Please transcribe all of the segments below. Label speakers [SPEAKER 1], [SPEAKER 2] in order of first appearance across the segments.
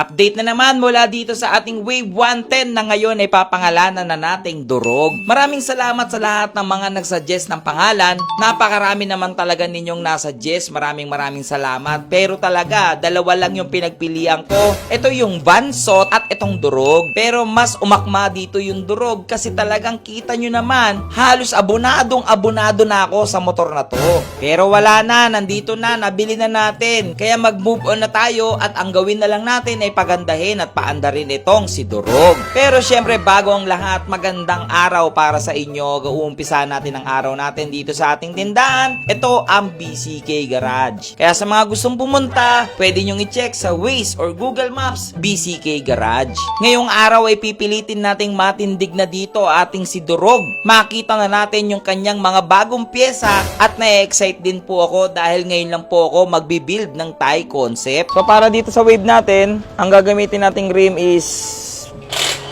[SPEAKER 1] Update na naman mula dito sa ating Wave 110 na ngayon ay papangalanan na nating Durog. Maraming salamat sa lahat ng mga nagsuggest ng pangalan. Napakarami naman talaga ninyong nasuggest. Maraming salamat. Pero talaga, dalawa lang yung pinagpilian ko. Ito yung Vansot at itong Durog. Pero mas umakma dito yung Durog kasi talagang kita nyo naman, halos abonado na ako sa motor na to. Pero wala na, nandito na, nabili na natin. Kaya mag-move on na tayo at ang gawin na lang natin ay pagandahin at paandarin itong si Durog. Pero syempre bago ang lahat, magandang araw para sa inyo. Uumpisa natin ang araw natin dito sa ating tindahan. Ito ang BCK Garage. Kaya sa mga gustong pumunta, pwede nyong i-check sa Waze or Google Maps, BCK Garage. Ngayong araw ay pipilitin nating matindig na dito ating si Durog. Makita na natin yung kanyang mga bagong pyesa at na-excite din po ako dahil ngayon lang po ako magbibuild ng Thai concept. So para dito sa Wave natin, ang gagamitin nating rim is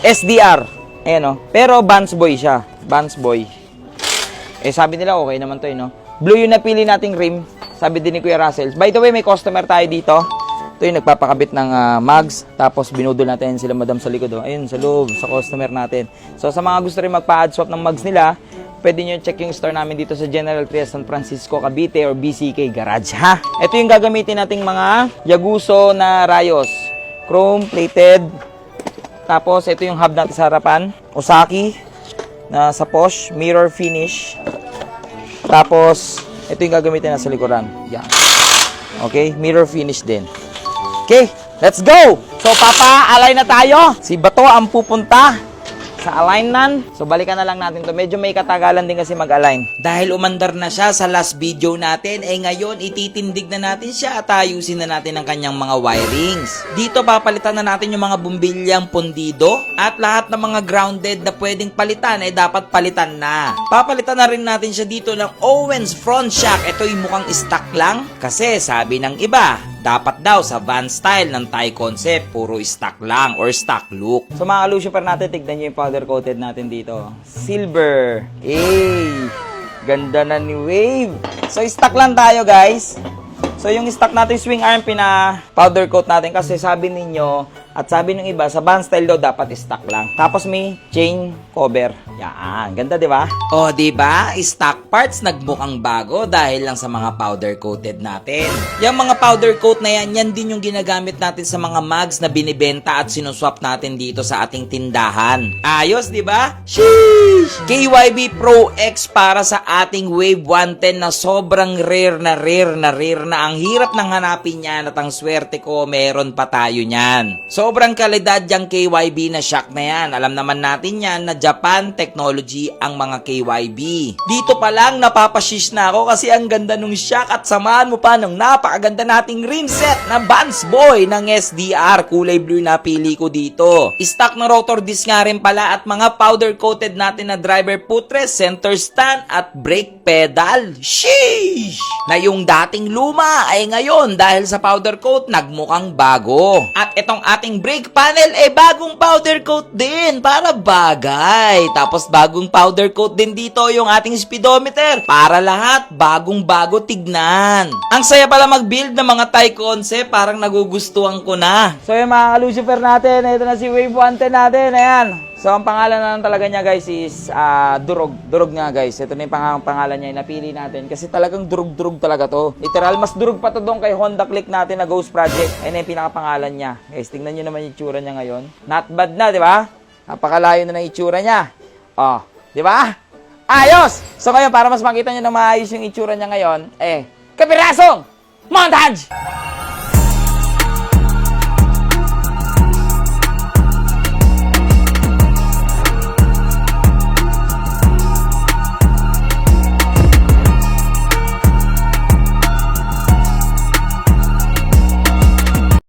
[SPEAKER 1] SDR. Ayan o. Pero Vans Boy siya. Vans Boy. Eh sabi nila okay naman to no. Blue yung napili nating rim. Sabi din ni Kuya Russell. By the way, may customer tayo dito. Ito yung nagpapakabit ng mugs. Tapos binudol natin sila madam sa likod. Ayun, sa loob, sa customer natin. So sa mga gusto rin magpa-add swap ng mugs nila, pwede nyo check yung store namin dito sa General Trias San Francisco, Cavite or BCK Garage, ha? Ito yung gagamitin nating mga Yaguso na Rayos. Chrome plated. Tapos ito yung hub natin sa harapan. Osaki na sa posh. Mirror finish. Tapos ito yung gagamitin na sa likuran. Yan. Okay, mirror finish din. Okay, let's go! So papa-align na tayo. Si Bato ang pupunta sa alignment. So balikan na lang natin to. Medyo may katagalan din kasi mag-align. Dahil umandar na siya sa last video natin, eh ngayon ititindig na natin siya at ayusin na natin ang kanyang mga wirings. Dito papalitan na natin yung mga bumbilyang pundido at lahat ng mga grounded na pwedeng palitan ay dapat palitan na. Papalitan na rin natin siya dito ng Owens front shock. Ito yung mukhang stock lang kasi sabi ng iba, dapat daw sa van style ng Thai concept, puro stock lang or stock look. So mga Lucifer natin, tignan nyo yung powder coated natin dito. Silver. Ganda na ni Wave. So stock lang tayo guys. So yung stock natin swing arm, powder coat natin kasi sabi ninyo at sabi ng iba, sa van style daw dapat stock lang. Tapos may chain cover. Yan, ganda 'di ba? Oh, 'di ba? Stock parts nagmukhang bago dahil lang sa mga powder coated natin. Yung mga powder coat na yan din yung ginagamit natin sa mga mugs na binibenta at sinuswap natin dito sa ating tindahan. Ayos, 'di ba? Sheesh! KYB Pro X para sa ating Wave 110 na sobrang rare na ang hirap nang hanapin yan at ang swerte ko meron pa tayo niyan. Sobrang kalidad yung KYB na shock na yan. Alam naman natin yan na Japan technology ang mga KYB. Dito pa lang napapashish na ako kasi ang ganda nung shock at samahan mo pa ng napakaganda nating rim set na Vans Boy ng SDR. Kulay blue na pili ko dito. Stock na rotor disc nga rin pala at mga powder coated natin na driver footrest, center stand at brake pedal. Sheesh! Na yung dating luma ay ngayon dahil sa powder coat nagmukhang bago. At itong ating brake panel ay bagong powder coat din para bagay. Tapos bagong powder coat din dito yung ating speedometer para lahat bagong-bago tignan. Ang saya pala mag-build ng mga Thai concept, parang nagugustuhan ko na. So yung mga Lucifer natin, ito na si Wave 110 natin, ayan. So ang pangalan na talaga niya guys is Durog. Durog nga guys. Ito na yung pangalan niya, napili natin kasi talagang durug-durug talaga to. Literal, mas durug pa to doon kay Honda Click natin na Ghost Project. Ayun na yung pinakapangalan niya. Guys, tingnan niyo naman yung itsura niya ngayon. Not bad na, di ba? Napakalayo na ng itsura niya. Oh, di ba? Ayos! So ngayon, para mas makita niyo na maayos yung itsura niya ngayon, kapirasong montage!